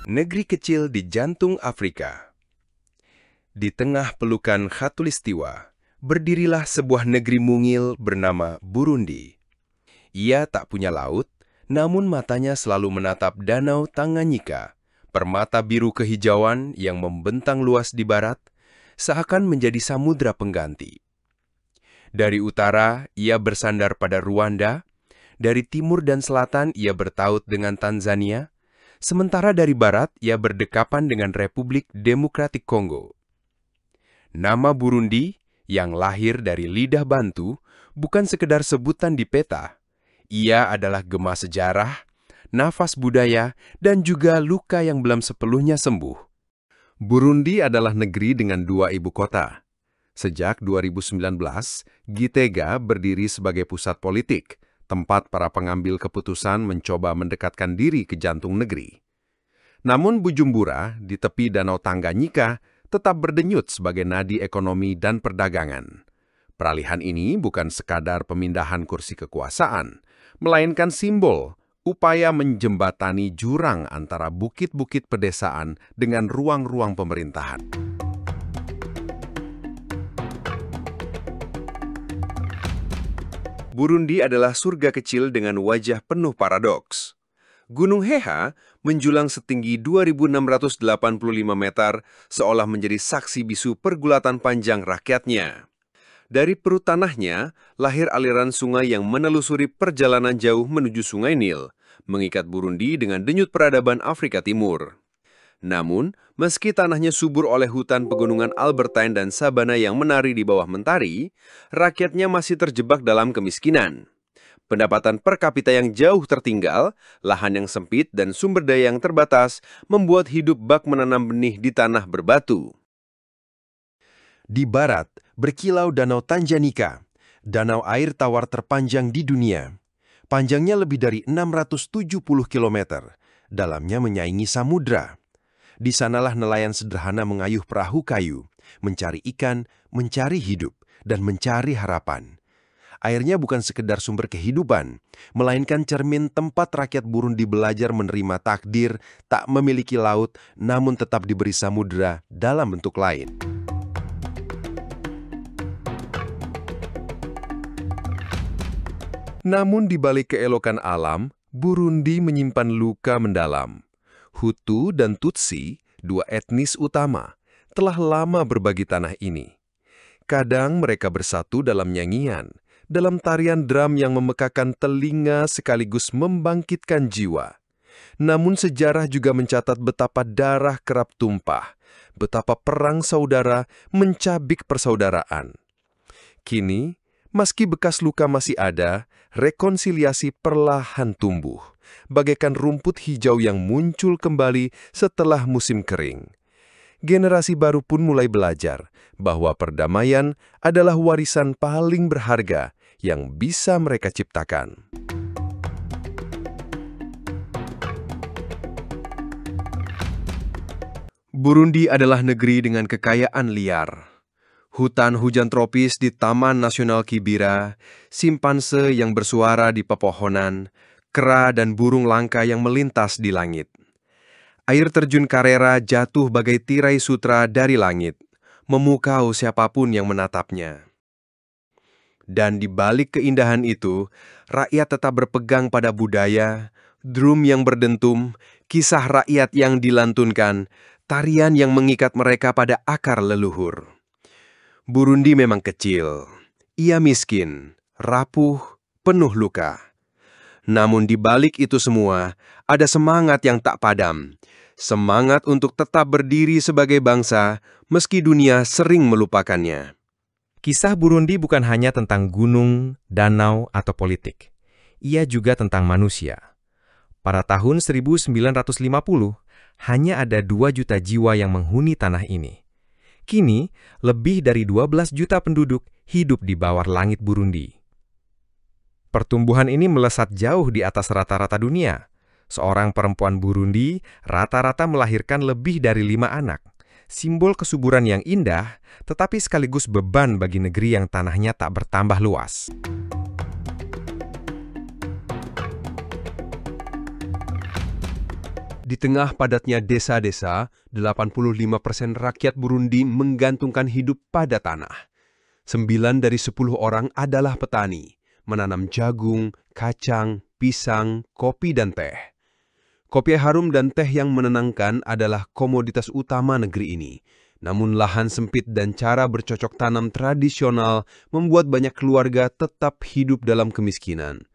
Negeri kecil di jantung Afrika. Di tengah pelukan Khatulistiwa, berdirilah sebuah negeri mungil bernama Burundi. Ia tak punya laut, namun matanya selalu menatap Danau Tanganyika, permata biru kehijauan yang membentang luas di barat, seakan menjadi samudra pengganti. Dari utara, ia bersandar pada Rwanda, dari timur dan selatan ia bertaut dengan Tanzania, sementara dari barat ia berdekapan dengan Republik Demokratik Kongo. Nama Burundi, yang lahir dari lidah Bantu, bukan sekedar sebutan di peta. Ia adalah gema sejarah, nafas budaya, dan juga luka yang belum sepenuhnya sembuh. Burundi adalah negeri dengan 2 ibu kota. Sejak 2019, Gitega berdiri sebagai pusat politik, tempat para pengambil keputusan mencoba mendekatkan diri ke jantung negeri. Namun Bujumbura, di tepi Danau Tanganyika, tetap berdenyut sebagai nadi ekonomi dan perdagangan. Peralihan ini bukan sekadar pemindahan kursi kekuasaan, melainkan simbol upaya menjembatani jurang antara bukit-bukit pedesaan dengan ruang-ruang pemerintahan. Burundi adalah surga kecil dengan wajah penuh paradoks. Gunung Heha menjulang setinggi 2.685 meter seolah menjadi saksi bisu pergulatan panjang rakyatnya. Dari perut tanahnya, lahir aliran sungai yang menelusuri perjalanan jauh menuju Sungai Nil, mengikat Burundi dengan denyut peradaban Afrika Timur. Namun, meski tanahnya subur oleh hutan pegunungan Albertine dan sabana yang menari di bawah mentari, rakyatnya masih terjebak dalam kemiskinan. Pendapatan per kapita yang jauh tertinggal, lahan yang sempit, dan sumber daya yang terbatas membuat hidup bak menanam benih di tanah berbatu. Di barat, berkilau Danau Tanganyika, danau air tawar terpanjang di dunia. Panjangnya lebih dari 670 km, dalamnya menyaingi samudra. Di sanalah nelayan sederhana mengayuh perahu kayu, mencari ikan, mencari hidup, dan mencari harapan. Airnya bukan sekedar sumber kehidupan, melainkan cermin tempat rakyat Burundi belajar menerima takdir tak memiliki laut, namun tetap diberi samudra dalam bentuk lain. Namun di balik keelokan alam, Burundi menyimpan luka mendalam. Hutu dan Tutsi, 2 etnis utama, telah lama berbagi tanah ini. Kadang mereka bersatu dalam nyanyian, dalam tarian drum yang memekakan telinga sekaligus membangkitkan jiwa. Namun sejarah juga mencatat betapa darah kerap tumpah, betapa perang saudara mencabik persaudaraan. Kini, meski bekas luka masih ada, rekonsiliasi perlahan tumbuh, bagaikan rumput hijau yang muncul kembali setelah musim kering. Generasi baru pun mulai belajar bahwa perdamaian adalah warisan paling berharga yang bisa mereka ciptakan. Burundi adalah negeri dengan kekayaan liar. Hutan hujan tropis di Taman Nasional Kibira, simpanse yang bersuara di pepohonan, kera dan burung langka yang melintas di langit. Air terjun Karera jatuh bagai tirai sutra dari langit, memukau siapapun yang menatapnya. Dan di balik keindahan itu, rakyat tetap berpegang pada budaya, drum yang berdentum, kisah rakyat yang dilantunkan, tarian yang mengikat mereka pada akar leluhur. Burundi memang kecil, ia miskin, rapuh, penuh luka. Namun di balik itu semua, ada semangat yang tak padam. Semangat untuk tetap berdiri sebagai bangsa, meski dunia sering melupakannya. Kisah Burundi bukan hanya tentang gunung, danau, atau politik. Ia juga tentang manusia. Pada tahun 1950, hanya ada 2 juta jiwa yang menghuni tanah ini. Kini, lebih dari 12 juta penduduk hidup di bawah langit Burundi. Pertumbuhan ini melesat jauh di atas rata-rata dunia. Seorang perempuan Burundi rata-rata melahirkan lebih dari 5 anak. Simbol kesuburan yang indah, tetapi sekaligus beban bagi negeri yang tanahnya tak bertambah luas. Di tengah padatnya desa-desa, 85% rakyat Burundi menggantungkan hidup pada tanah. 9 dari 10 orang adalah petani, menanam jagung, kacang, pisang, kopi, dan teh. Kopi harum dan teh yang menenangkan adalah komoditas utama negeri ini. Namun lahan sempit dan cara bercocok tanam tradisional membuat banyak keluarga tetap hidup dalam kemiskinan.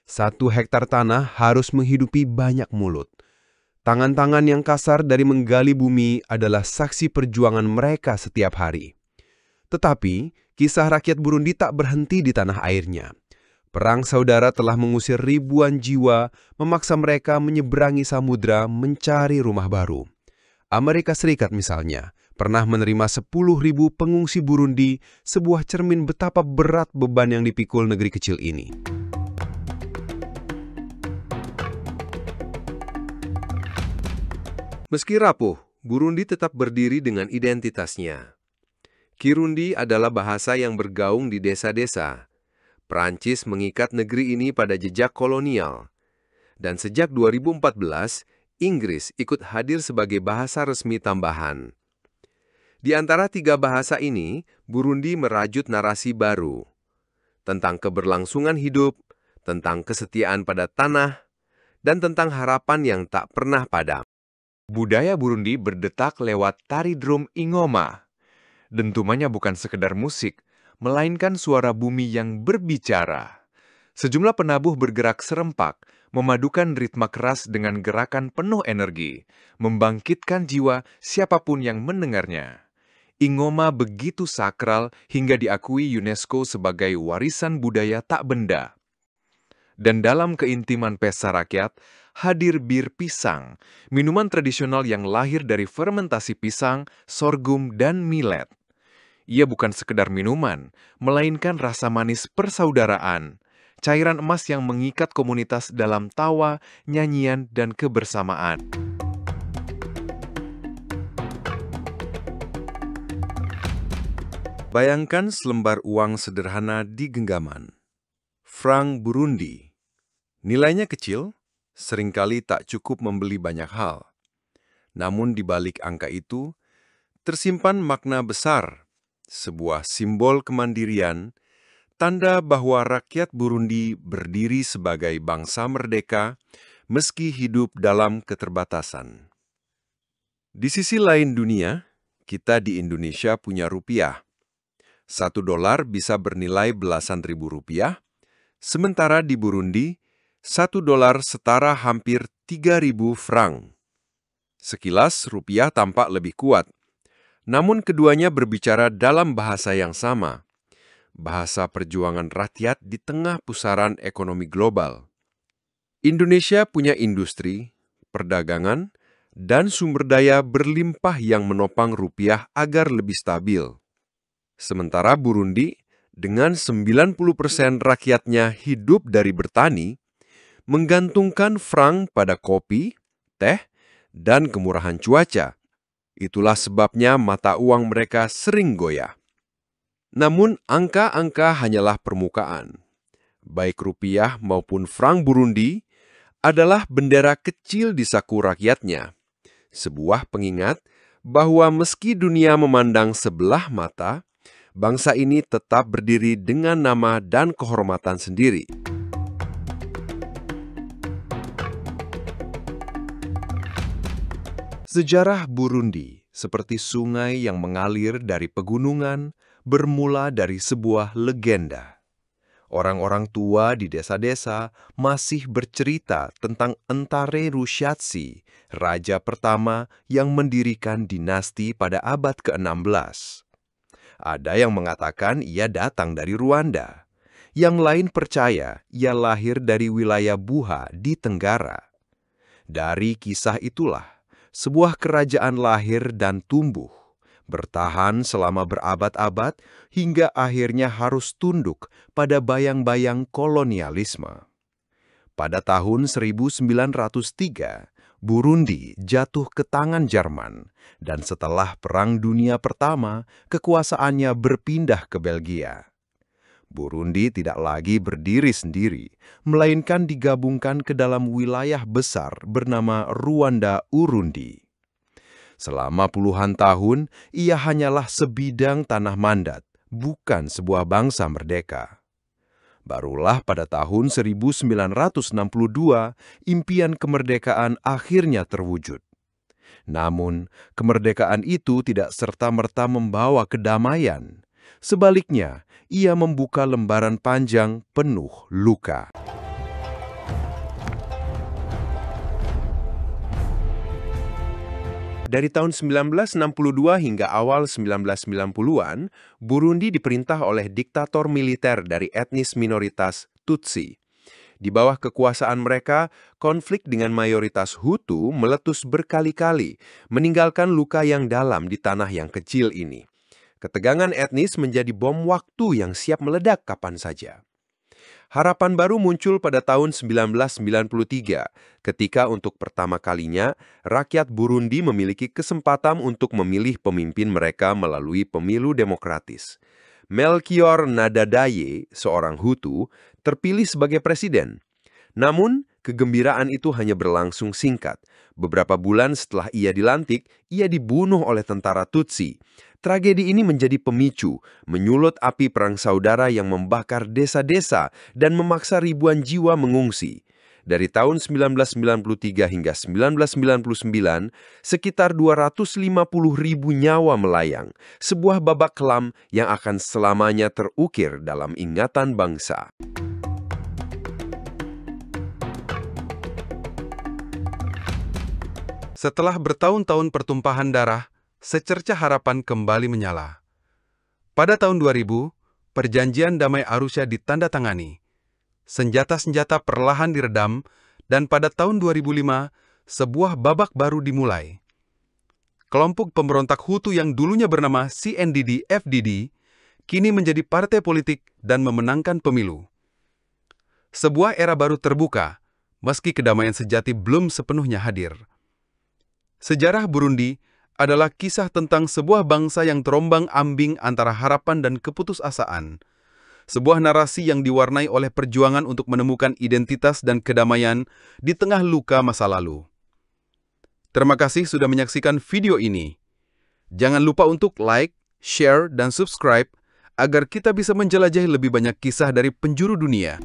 1 hektar tanah harus menghidupi banyak mulut. Tangan-tangan yang kasar dari menggali bumi adalah saksi perjuangan mereka setiap hari. Tetapi, kisah rakyat Burundi tak berhenti di tanah airnya. Perang saudara telah mengusir ribuan jiwa, memaksa mereka menyeberangi samudra mencari rumah baru. Amerika Serikat misalnya, pernah menerima 10.000 pengungsi Burundi, sebuah cermin betapa berat beban yang dipikul negeri kecil ini. Meski rapuh, Burundi tetap berdiri dengan identitasnya. Kirundi adalah bahasa yang bergaung di desa-desa. Prancis mengikat negeri ini pada jejak kolonial. Dan sejak 2014, Inggris ikut hadir sebagai bahasa resmi tambahan. Di antara 3 bahasa ini, Burundi merajut narasi baru. Tentang keberlangsungan hidup, tentang kesetiaan pada tanah, dan tentang harapan yang tak pernah padam. Budaya Burundi berdetak lewat tari drum ingoma. Dentumannya bukan sekedar musik, melainkan suara bumi yang berbicara. Sejumlah penabuh bergerak serempak, memadukan ritme keras dengan gerakan penuh energi, membangkitkan jiwa siapapun yang mendengarnya. Ingoma begitu sakral hingga diakui UNESCO sebagai warisan budaya tak benda. Dan dalam keintiman pesta rakyat, hadir bir pisang, minuman tradisional yang lahir dari fermentasi pisang, sorghum, dan millet. Ia bukan sekedar minuman, melainkan rasa manis persaudaraan, cairan emas yang mengikat komunitas dalam tawa, nyanyian, dan kebersamaan. Bayangkan selembar uang sederhana di genggaman. Franc Burundi. Nilainya kecil, seringkali tak cukup membeli banyak hal. Namun di balik angka itu, tersimpan makna besar, sebuah simbol kemandirian, tanda bahwa rakyat Burundi berdiri sebagai bangsa merdeka meski hidup dalam keterbatasan. Di sisi lain dunia, kita di Indonesia punya rupiah. $1 bisa bernilai belasan ribu rupiah, sementara di Burundi, $1 setara hampir 3.000 franc. Sekilas, rupiah tampak lebih kuat. Namun keduanya berbicara dalam bahasa yang sama. Bahasa perjuangan rakyat di tengah pusaran ekonomi global. Indonesia punya industri, perdagangan, dan sumber daya berlimpah yang menopang rupiah agar lebih stabil. Sementara Burundi, dengan 90% rakyatnya hidup dari bertani, menggantungkan franc pada kopi, teh, dan kemurahan cuaca. Itulah sebabnya mata uang mereka sering goyah. Namun angka-angka hanyalah permukaan. Baik rupiah maupun franc Burundi adalah bendera kecil di saku rakyatnya. Sebuah pengingat bahwa meski dunia memandang sebelah mata, bangsa ini tetap berdiri dengan nama dan kehormatan sendiri. Sejarah Burundi seperti sungai yang mengalir dari pegunungan, bermula dari sebuah legenda. Orang-orang tua di desa-desa masih bercerita tentang Ntare Rushatsi, raja pertama yang mendirikan dinasti pada abad ke-16. Ada yang mengatakan ia datang dari Rwanda. Yang lain percaya ia lahir dari wilayah Buha di Tenggara. Dari kisah itulah, sebuah kerajaan lahir dan tumbuh, bertahan selama berabad-abad hingga akhirnya harus tunduk pada bayang-bayang kolonialisme. Pada tahun 1903, Burundi jatuh ke tangan Jerman, dan setelah Perang Dunia Pertama, kekuasaannya berpindah ke Belgia. Burundi tidak lagi berdiri sendiri, melainkan digabungkan ke dalam wilayah besar bernama Rwanda-Urundi. Selama puluhan tahun, ia hanyalah sebidang tanah mandat, bukan sebuah bangsa merdeka. Barulah pada tahun 1962, impian kemerdekaan akhirnya terwujud. Namun, kemerdekaan itu tidak serta-merta membawa kedamaian. Sebaliknya, ia membuka lembaran panjang penuh luka. Dari tahun 1962 hingga awal 1990-an, Burundi diperintah oleh diktator militer dari etnis minoritas Tutsi. Di bawah kekuasaan mereka, konflik dengan mayoritas Hutu meletus berkali-kali, meninggalkan luka yang dalam di tanah yang kecil ini. Ketegangan etnis menjadi bom waktu yang siap meledak kapan saja. Harapan baru muncul pada tahun 1993, ketika untuk pertama kalinya rakyat Burundi memiliki kesempatan untuk memilih pemimpin mereka melalui pemilu demokratis. Melchior Ndadaye, seorang Hutu, terpilih sebagai presiden. Namun, kegembiraan itu hanya berlangsung singkat. Beberapa bulan setelah ia dilantik, ia dibunuh oleh tentara Tutsi. Tragedi ini menjadi pemicu, menyulut api perang saudara yang membakar desa-desa dan memaksa ribuan jiwa mengungsi. Dari tahun 1993 hingga 1999, sekitar 250.000 nyawa melayang, sebuah babak kelam yang akan selamanya terukir dalam ingatan bangsa. Setelah bertahun-tahun pertumpahan darah, secercah harapan kembali menyala. Pada tahun 2000, perjanjian damai Arusha ditandatangani. Senjata-senjata perlahan diredam, dan pada tahun 2005, sebuah babak baru dimulai. Kelompok pemberontak Hutu yang dulunya bernama CNDD-FDD, kini menjadi partai politik dan memenangkan pemilu. Sebuah era baru terbuka, meski kedamaian sejati belum sepenuhnya hadir. Sejarah Burundi adalah kisah tentang sebuah bangsa yang terombang-ambing antara harapan dan keputusasaan. Sebuah narasi yang diwarnai oleh perjuangan untuk menemukan identitas dan kedamaian di tengah luka masa lalu. Terima kasih sudah menyaksikan video ini. Jangan lupa untuk like, share, dan subscribe agar kita bisa menjelajahi lebih banyak kisah dari penjuru dunia.